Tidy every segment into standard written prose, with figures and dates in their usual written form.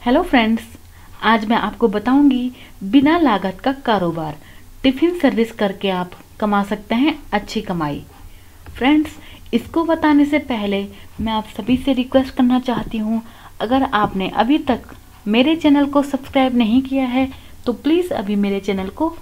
Hello friends, आज मैं आपको बताऊंगी बिना लागत का कारोबार। टिफ़िन सर्विस करके आप कमा सकते हैं अच्छी कमाई। फ्रेंड्स, इसको बताने से पहले मैं आप सभी से रिक्वेस्ट करना चाहती हूँ, अगर आपने अभी तक मेरे चैनल को सब्सक्राइब नहीं किया है तो प्लीज़ अभी मेरे चैनल को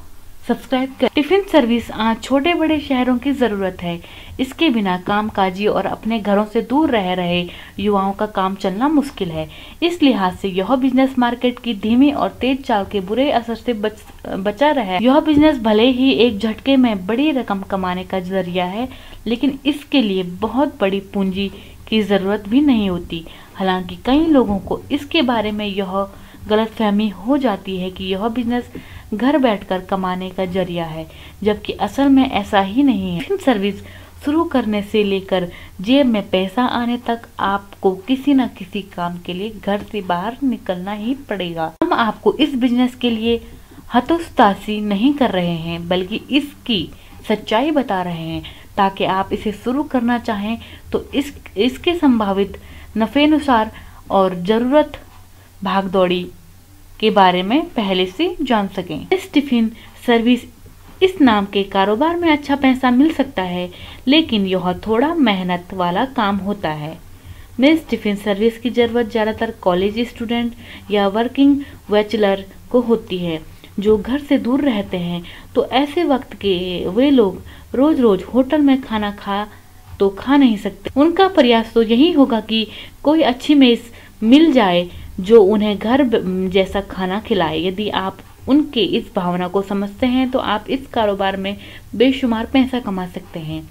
सब्सक्राइब कर। टिफ़िन सर्विस आज छोटे बड़े शहरों की ज़रूरत है। इसके बिना कामकाजी और अपने घरों से दूर रह रहे युवाओं का काम चलना मुश्किल है। इस लिहाज से यह बिजनेस मार्केट की धीमी और तेज चाल के बुरे असर से बचा रहा है। यह बिजनेस भले ही एक झटके में बड़ी रकम कमाने का जरिया है, लेकिन इसके लिए बहुत बड़ी पूंजी की ज़रूरत भी नहीं होती। हालांकि कई लोगों को इसके बारे में यह गलतफहमी हो जाती है कि यह बिजनेस घर बैठकर कमाने का जरिया है, जबकि असल में ऐसा ही नहीं है। टिफ़िन सर्विस शुरू करने से लेकर जेब में पैसा आने तक आपको किसी न किसी काम के लिए घर से बाहर निकलना ही पड़ेगा। हम आपको इस बिजनेस के लिए हतोत्साही नहीं कर रहे हैं, बल्कि इसकी सच्चाई बता रहे हैं, ताकि आप इसे शुरू करना चाहें तो इसके संभावित नफेनुसार और ज़रूरत भागदौड़ी के बारे में पहले से जान सकें। इस टिफ़िन सर्विस इस नाम के कारोबार में अच्छा पैसा मिल सकता है, लेकिन यह थोड़ा मेहनत वाला काम होता है। इस टिफ़िन सर्विस की ज़रूरत ज़्यादातर कॉलेज स्टूडेंट या वर्किंग बैचलर को होती है जो घर से दूर रहते हैं। तो ऐसे वक्त के वे लोग रोज रोज होटल में खाना खा नहीं सकते। उनका प्रयास तो यही होगा कि कोई अच्छी मेस मिल जाए जो उन्हें घर जैसा खाना खिलाए। यदि आप उनके इस भावना को समझते हैं तो आप इस कारोबार में बेशुमार पैसा कमा सकते हैं।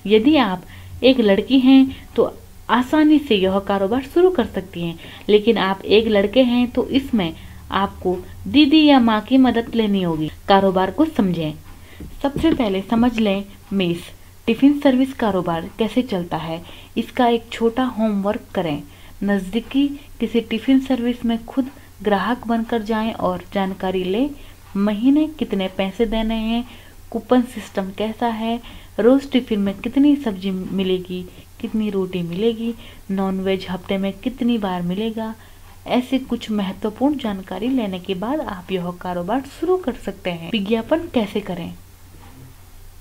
यदि आप एक लड़की हैं तो आसानी से यह कारोबार शुरू कर सकती हैं, लेकिन आप एक लड़के हैं तो इसमें आपको दीदी या माँ की मदद लेनी होगी। कारोबार को समझें। सबसे पहले समझ लें मेस टिफ़िन सर्विस कारोबार कैसे चलता है। इसका एक छोटा होमवर्क करें। नज़दीकी किसी टिफ़िन सर्विस में खुद ग्राहक बनकर जाएं और जानकारी लें। महीने कितने पैसे देने हैं, कूपन सिस्टम कैसा है, रोज़ टिफ़िन में कितनी सब्जी मिलेगी, कितनी रोटी मिलेगी, नॉनवेज हफ्ते में कितनी बार मिलेगा। ऐसे कुछ महत्वपूर्ण जानकारी लेने के बाद आप यह कारोबार शुरू कर सकते हैं। विज्ञापन कैसे करें?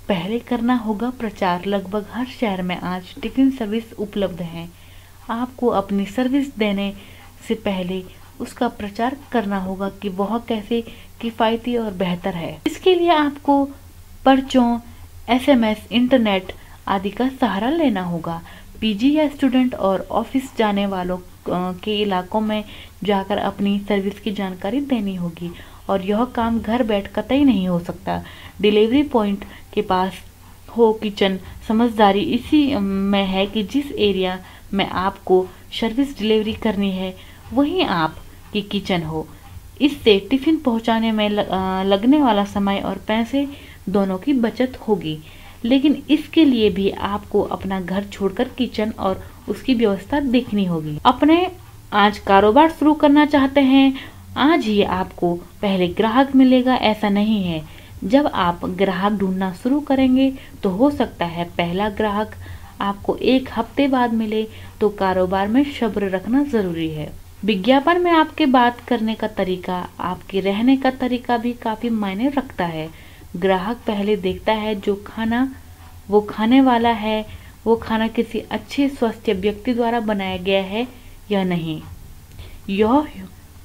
पहले करना होगा प्रचार। लगभग हर शहर में आज टिफ़िन सर्विस उपलब्ध है। आपको अपनी सर्विस देने से पहले उसका प्रचार करना होगा कि वह कैसे किफ़ायती और बेहतर है। इसके लिए आपको पर्चों, एसएमएस, इंटरनेट आदि का सहारा लेना होगा। पीजी या स्टूडेंट और ऑफिस जाने वालों के इलाकों में जाकर अपनी सर्विस की जानकारी देनी होगी, और यह काम घर बैठ कतई नहीं हो सकता। डिलीवरी पॉइंट के पास हो किचन। समझदारी इसी में है कि जिस एरिया में आपको सर्विस डिलीवरी करनी है वहीं आपकी किचन हो। इससे टिफ़िन पहुंचाने में लगने वाला समय और पैसे दोनों की बचत होगी। लेकिन इसके लिए भी आपको अपना घर छोड़कर किचन और उसकी व्यवस्था देखनी होगी। अपने आज कारोबार शुरू करना चाहते हैं, आज ही आपको पहले ग्राहक मिलेगा ऐसा नहीं है। जब आप ग्राहक ढूंढना शुरू करेंगे तो हो सकता है पहला ग्राहक आपको एक हफ्ते बाद मिले। तो कारोबार में सब्र रखना जरूरी है। विज्ञापन में आपके बात करने का तरीका, आपके रहने का तरीका भी काफी मायने रखता है। ग्राहक पहले देखता है जो खाना वो खाने वाला है, वो खाना किसी अच्छे स्वस्थ व्यक्ति द्वारा बनाया गया है या नहीं। यह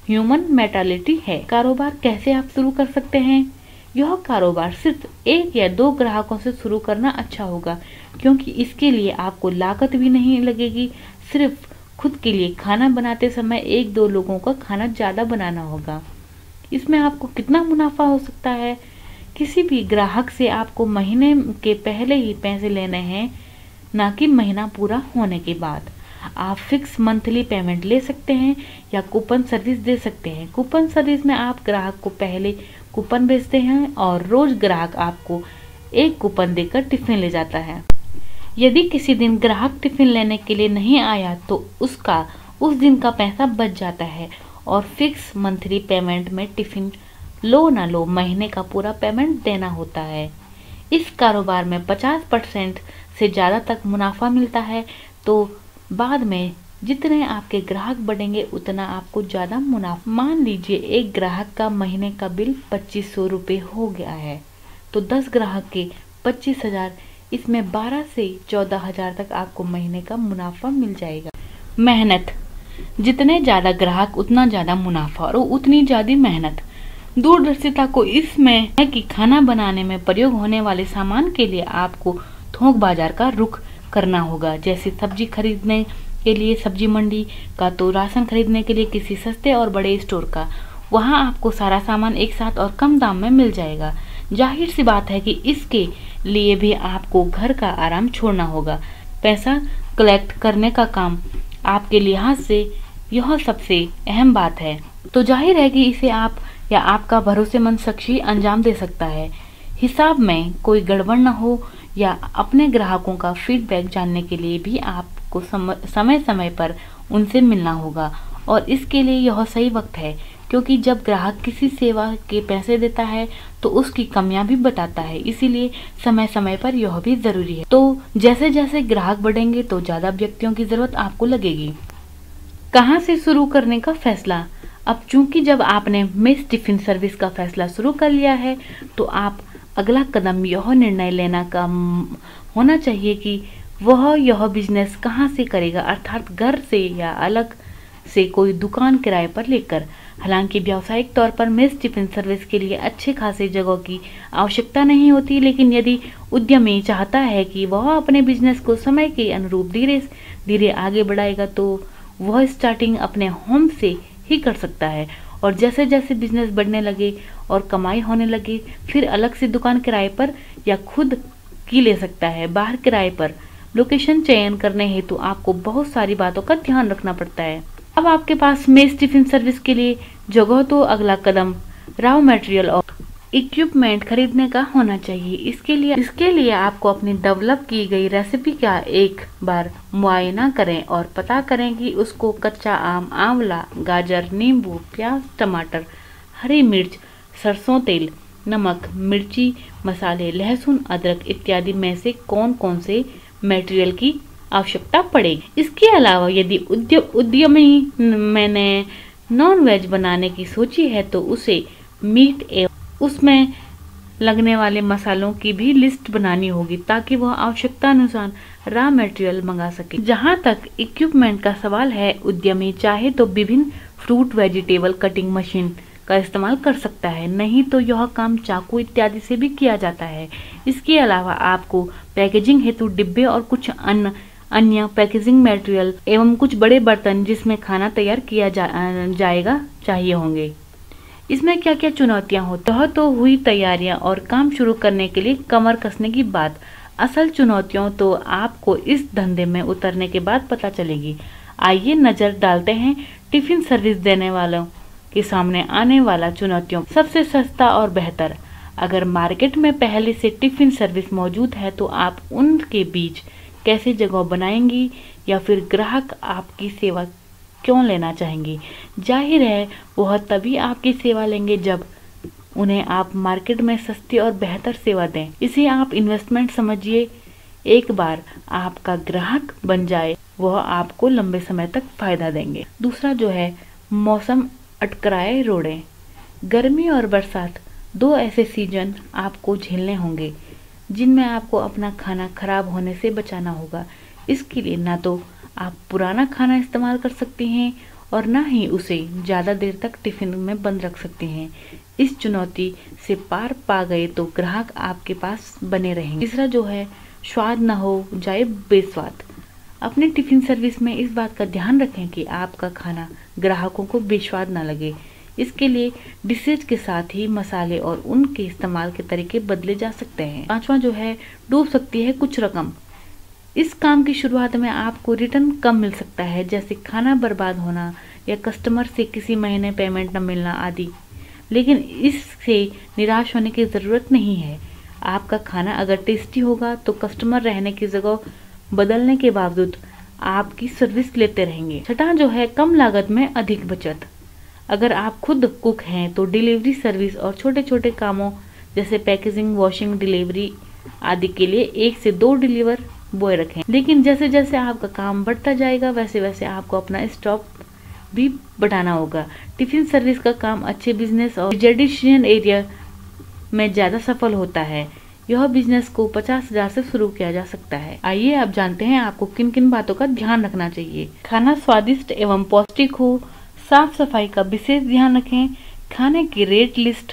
ह्यूमन मेंटालिटी है। कारोबार कैसे आप शुरू कर सकते हैं? यह कारोबार सिर्फ एक या दो ग्राहकों से शुरू करना अच्छा होगा, क्योंकि इसके लिए आपको लागत भी नहीं लगेगी। सिर्फ खुद के लिए खाना बनाते समय एक दो लोगों का खाना ज़्यादा बनाना होगा। इसमें आपको कितना मुनाफा हो सकता है? किसी भी ग्राहक से आपको महीने के पहले ही पैसे लेने हैं, ना कि महीना पूरा होने के बाद। आप फिक्स मंथली पेमेंट ले सकते हैं या कूपन सर्विस दे सकते हैं। कूपन सर्विस में आप ग्राहक को पहले कूपन भेजते हैं और रोज ग्राहक आपको एक कूपन देकर टिफ़िन ले जाता है। यदि किसी दिन ग्राहक टिफ़िन लेने के लिए नहीं आया तो उसका उस दिन का पैसा बच जाता है। और फिक्स मंथली पेमेंट में टिफ़िन लो ना लो महीने का पूरा पेमेंट देना होता है। इस कारोबार में 50% से ज़्यादा तक मुनाफा मिलता है, तो बाद में जितने आपके ग्राहक बढ़ेंगे उतना आपको ज़्यादा मुनाफा। मान लीजिए एक ग्राहक का महीने का बिल 2500 रुपये हो गया है, तो 10 ग्राहक के 25,000, इसमें 12 से 14,000 तक आपको महीने का मुनाफा मिल जाएगा। मेहनत, जितने ज़्यादा ग्राहक उतना ज़्यादा मुनाफा और उतनी ज़्यादा मेहनत। दूरदर्शिता को इसमें है कि खाना बनाने में प्रयोग होने वाले सामान के लिए आपको थोक बाजार का रुख करना होगा। जैसे सब्जी खरीदने के लिए सब्जी मंडी का, तो राशन खरीदने के लिए किसी सस्ते और बड़े स्टोर का। वहां आपको सारा सामान एक साथ और कम दाम में मिल जाएगा। जाहिर सी बात है कि इसके लिए भी आपको घर का आराम छोड़ना होगा। पैसा कलेक्ट करने का काम आपके लिहाज से यह सबसे अहम बात है, तो जाहिर है कि इसे आप या आपका भरोसेमंद शख्स अंजाम दे सकता है। हिसाब में कोई गड़बड़ न हो या अपने ग्राहकों का फीडबैक जानने के लिए भी आपको समय समय पर उनसे मिलना होगा, और इसके लिए यह सही वक्त है, क्योंकि जब ग्राहक किसी सेवा के पैसे देता है तो उसकी कमियां भी बताता है, इसीलिए समय समय पर यह भी जरूरी है। तो जैसे जैसे ग्राहक बढ़ेंगे तो ज्यादा व्यक्तियों की जरूरत आपको लगेगी। कहाँ से शुरू करने का फैसला। अब चूंकि जब आपने मेस टिफिन सर्विस का फैसला शुरू कर लिया है, तो आप अगला कदम यह निर्णय लेना का होना चाहिए कि वह यह बिजनेस कहाँ से करेगा, अर्थात घर से या अलग से कोई दुकान किराए पर लेकर। हालांकि व्यावसायिक तौर पर मेस टिफिन सर्विस के लिए अच्छे खासे जगह की आवश्यकता नहीं होती, लेकिन यदि उद्यमी चाहता है कि वह अपने बिजनेस को समय के अनुरूप धीरे धीरे आगे बढ़ाएगा, तो वह स्टार्टिंग अपने होम से ही कर सकता है, और जैसे जैसे बिजनेस बढ़ने लगे और कमाई होने लगे, फिर अलग से दुकान किराए पर या खुद की ले सकता है। बाहर किराए पर लोकेशन चयन करने हेतु आपको बहुत सारी बातों का ध्यान रखना पड़ता है। अब आपके पास मेस टिफिन सर्विस के लिए जगह, तो अगला कदम रॉ मटेरियल और इक्विपमेंट खरीदने का होना चाहिए। इसके लिए आपको अपनी डेवलप की गई रेसिपी का एक बार मुआयना करें और पता करें कि उसको कच्चा आम, आंवला, गाजर, नींबू, प्याज, टमाटर, हरी मिर्च, सरसों तेल, नमक, मिर्ची, मसाले, लहसुन, अदरक इत्यादि में से कौन कौन से मटेरियल की आवश्यकता पड़ेगी। इसके अलावा यदि उद्यमी मैंने नॉन वेज बनाने की सोची है, तो उसे मीट एवं उसमें लगने वाले मसालों की भी लिस्ट बनानी होगी, ताकि वह आवश्यकता अनुसार रॉ मटेरियल मंगा सके। जहां तक इक्विपमेंट का सवाल है, उद्यमी चाहे तो विभिन्न फ्रूट वेजिटेबल कटिंग मशीन का इस्तेमाल कर सकता है, नहीं तो यह काम चाकू इत्यादि से भी किया जाता है। इसके अलावा आपको पैकेजिंग हेतु डिब्बे और कुछ अन्य पैकेजिंग मटेरियल एवं कुछ बड़े बर्तन जिसमें खाना तैयार किया जाएगा चाहिए होंगे। इसमें क्या क्या चुनौतियां होती हैं, तो हुई तैयारियां और काम शुरू करने के लिए कमर कसने की बात। असल चुनौतियों तो आपको इस धंधे में उतरने के बाद पता चलेगी। आइए नजर डालते हैं टिफिन सर्विस देने वालों के सामने आने वाला चुनौतियों। सबसे सस्ता और बेहतर। अगर मार्केट में पहले से टिफिन सर्विस मौजूद है, तो आप उनके बीच कैसे जगह बनाएंगी, या फिर ग्राहक आपकी सेवा क्यों लेना चाहेंगे। जाहिर है वह तभी आपकी सेवा लेंगे जब उन्हें आप मार्केट में सस्ती और बेहतर सेवा दें। इसे आप इन्वेस्टमेंट समझिए। एक बार आपका ग्राहक बन जाए, वह आपको लंबे समय तक फायदा देंगे। दूसरा जो है, मौसम अटकराए रोड़े। गर्मी और बरसात, दो ऐसे सीजन आपको झेलने होंगे जिनमें आपको अपना खाना खराब होने से बचाना होगा। इसके लिए ना तो आप पुराना खाना इस्तेमाल कर सकती हैं और ना ही उसे ज़्यादा देर तक टिफिन में बंद रख सकती हैं। इस चुनौती से पार पा गए तो ग्राहक आपके पास बने रहेंगे। तीसरा जो है, स्वाद न हो जाए बेस्वाद। अपने टिफिन सर्विस में इस बात का ध्यान रखें कि आपका खाना ग्राहकों को बेस्वाद न लगे। इसके लिए डिशेज के साथ ही मसाले और उनके इस्तेमाल के तरीके बदले जा सकते हैं। पांचवा जो है, डूब सकती है कुछ रकम। इस काम की शुरुआत में आपको रिटर्न कम मिल सकता है, जैसे खाना बर्बाद होना या कस्टमर से किसी महीने पेमेंट न मिलना आदि। लेकिन इससे निराश होने की ज़रूरत नहीं है। आपका खाना अगर टेस्टी होगा तो कस्टमर रहने की जगह बदलने के बावजूद आपकी सर्विस लेते रहेंगे। छठा जो है, कम लागत में अधिक बचत। अगर आप खुद कुक हैं तो डिलीवरी सर्विस और छोटे छोटे कामों जैसे पैकेजिंग, वॉशिंग, डिलीवरी आदि के लिए 1 से 2 डिलीवर बोए रखें। लेकिन जैसे जैसे आपका काम बढ़ता जाएगा वैसे वैसे आपको अपना स्टॉक भी बढ़ाना होगा। टिफिन सर्विस का काम अच्छे बिजनेस और रेजिडेंशियल एरिया में ज़्यादा सफल होता है। यह बिजनेस को 50,000 से शुरू किया जा सकता है। आइए अब जानते हैं आपको किन किन बातों का ध्यान रखना चाहिए। खाना स्वादिष्ट एवं पौष्टिक हो, साफ सफाई का विशेष ध्यान रखें, खाने की रेट लिस्ट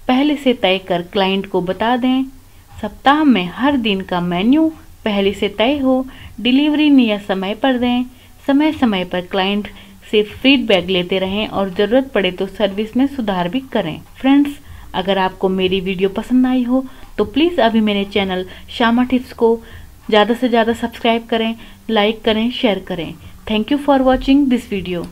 पहले से तय कर क्लाइंट को बता दें, सप्ताह में हर दिन का मेन्यू पहले से तय हो, डिलीवरी नियत समय पर दें, समय समय पर क्लाइंट से फीडबैक लेते रहें और ज़रूरत पड़े तो सर्विस में सुधार भी करें। फ्रेंड्स, अगर आपको मेरी वीडियो पसंद आई हो तो प्लीज़ अभी मेरे चैनल श्यामा टिप्स को ज़्यादा से ज़्यादा सब्सक्राइब करें, लाइक करें, शेयर करें। Thank you for watching this video.